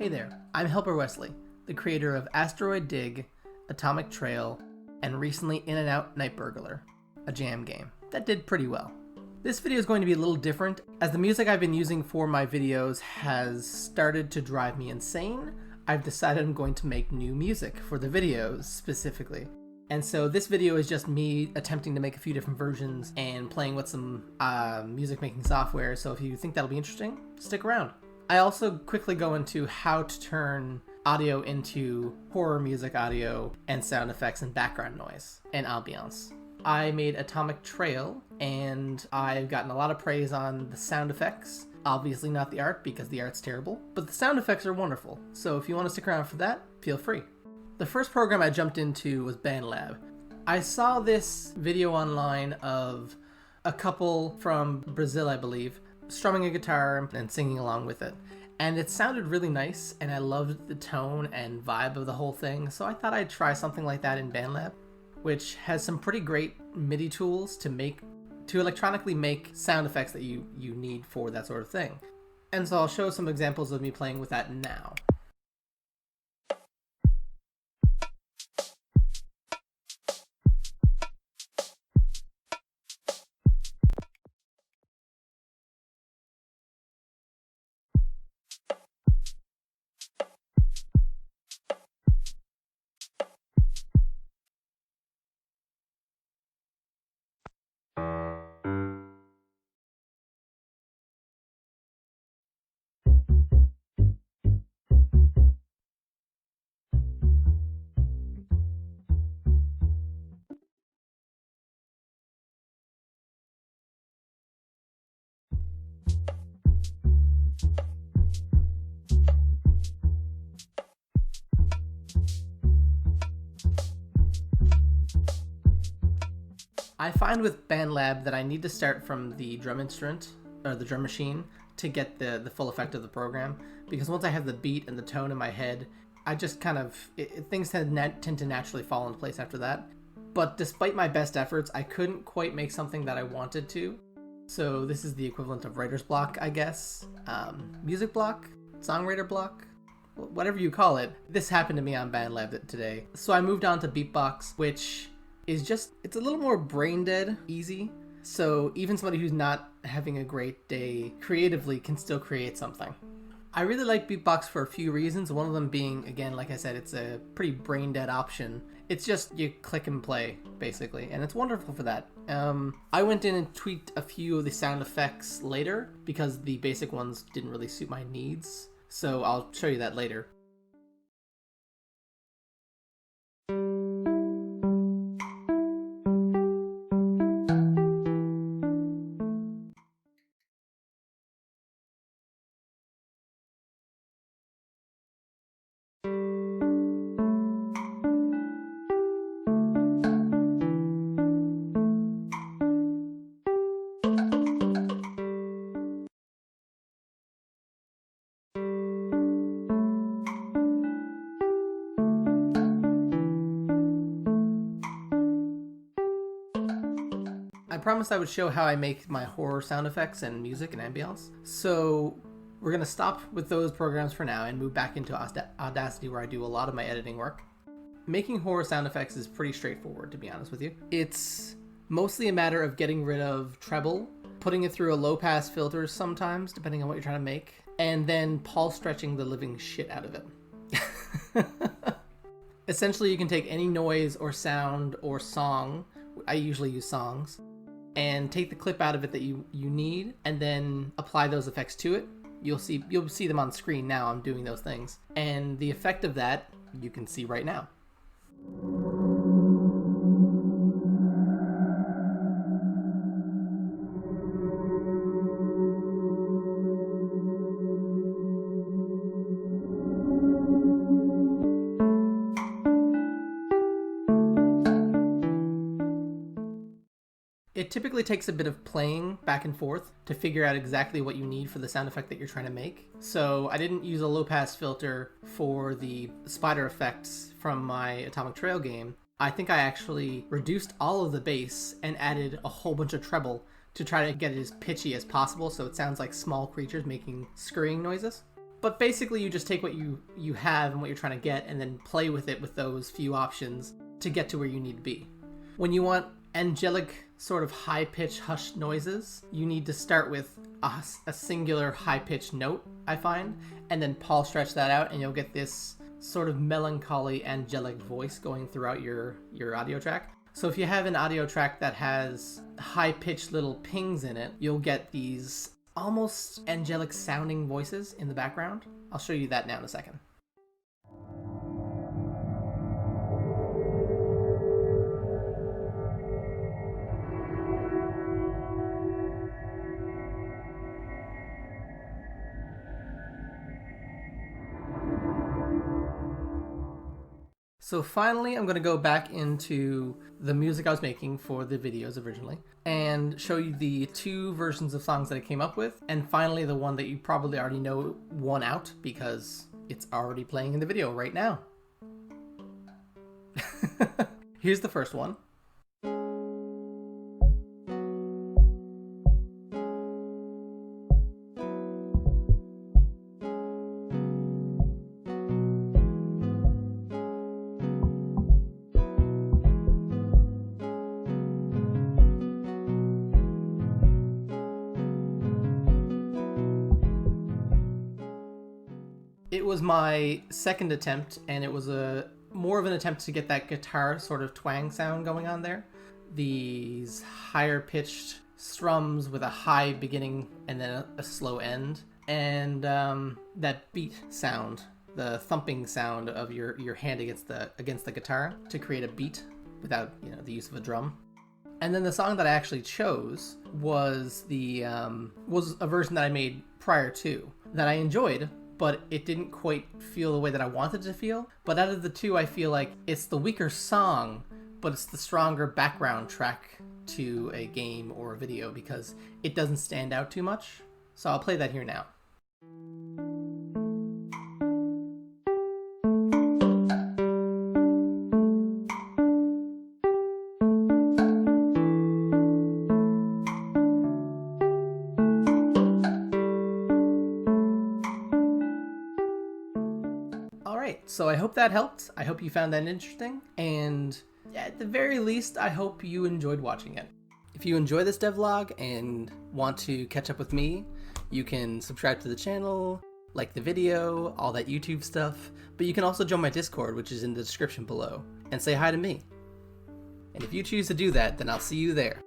Hey there, I'm Helper Wesley, the creator of Asteroid Dig, Atomic Trail, and recently In and Out Night Burglar, a jam game that did pretty well. This video is going to be a little different, as the music I've been using for my videos has started to drive me insane. I've decided I'm going to make new music for the videos specifically. And so this video is just me attempting to make a few different versions and playing with some music making software, so if you think that'll be interesting, stick around. I also quickly go into how to turn audio into horror music audio and sound effects and background noise and ambiance. I made Atomic Trail, and I've gotten a lot of praise on the sound effects. Obviously not the art, because the art's terrible, but the sound effects are wonderful, so if you want to stick around for that, feel free. The first program I jumped into was BandLab. I saw this video online of a couple from Brazil, I believe, strumming a guitar and singing along with it. And it sounded really nice, and I loved the tone and vibe of the whole thing, so I thought I'd try something like that in BandLab, which has some pretty great MIDI tools to electronically make sound effects that you need for that sort of thing. And so I'll show some examples of me playing with that now. I find with BandLab that I need to start from the drum instrument, or the drum machine, to get the full effect of the program, because once I have the beat and the tone in my head, I just kind of, things tend to naturally fall into place after that. But despite my best efforts, I couldn't quite make something that I wanted to. So this is the equivalent of writer's block, I guess. Music block? Songwriter block? Whatever you call it. This happened to me on BandLab today. So I moved on to Beatbox, which is just, it's a little more brain dead easy. So even somebody who's not having a great day creatively can still create something. I really like Beatbox for a few reasons. One of them being, again, like I said, it's a pretty brain dead option. It's just you click and play, basically, and it's wonderful for that. I went in and tweaked a few of the sound effects later because the basic ones didn't really suit my needs. So I'll show you that later. I promised I would show how I make my horror sound effects and music and ambience. So we're going to stop with those programs for now and move back into Audacity, where I do a lot of my editing work. Making horror sound effects is pretty straightforward, to be honest with you. It's mostly a matter of getting rid of treble, putting it through a low pass filter sometimes, depending on what you're trying to make, and then pulse stretching the living shit out of it. Essentially, you can take any noise or sound or song, I usually use songs, and take the clip out of it that you need, and then apply those effects to it. You'll see them on screen now. I'm doing those things, and the effect of that you can see right now. It typically takes a bit of playing back and forth to figure out exactly what you need for the sound effect that you're trying to make. So I didn't use a low pass filter for the spider effects from my Atomic Trail game. I think I actually reduced all of the bass and added a whole bunch of treble to try to get it as pitchy as possible so it sounds like small creatures making scurrying noises. But basically you just take what you have and what you're trying to get and then play with it with those few options to get to where you need to be. When you want angelic sort of high-pitched hushed noises, you need to start with a singular high-pitched note, I find, and then Paul stretch that out and you'll get this sort of melancholy angelic voice going throughout your audio track. So if you have an audio track that has high-pitched little pings in it, you'll get these almost angelic sounding voices in the background. I'll show you that now in a second. So finally, I'm going to go back into the music I was making for the videos originally and show you the 2 versions of songs that I came up with, and finally the one that you probably already know won out because it's already playing in the video right now. Here's the first one. It was my second attempt, and it was more of an attempt to get that guitar sort of twang sound going on there. These higher pitched strums with a high beginning and then a slow end, and that beat sound, the thumping sound of your hand against the guitar to create a beat without the use of a drum. And then the song that I actually chose was was a version that I made prior to that I enjoyed, but it didn't quite feel the way that I wanted it to feel. But out of the 2, I feel like it's the weaker song, but it's the stronger background track to a game or a video because it doesn't stand out too much. So I'll play that here now. So I hope that helped. I hope you found that interesting. And at the very least, I hope you enjoyed watching it. If you enjoy this devlog and want to catch up with me, you can subscribe to the channel, like the video, all that YouTube stuff. But you can also join my Discord, which is in the description below, and say hi to me. And if you choose to do that, then I'll see you there.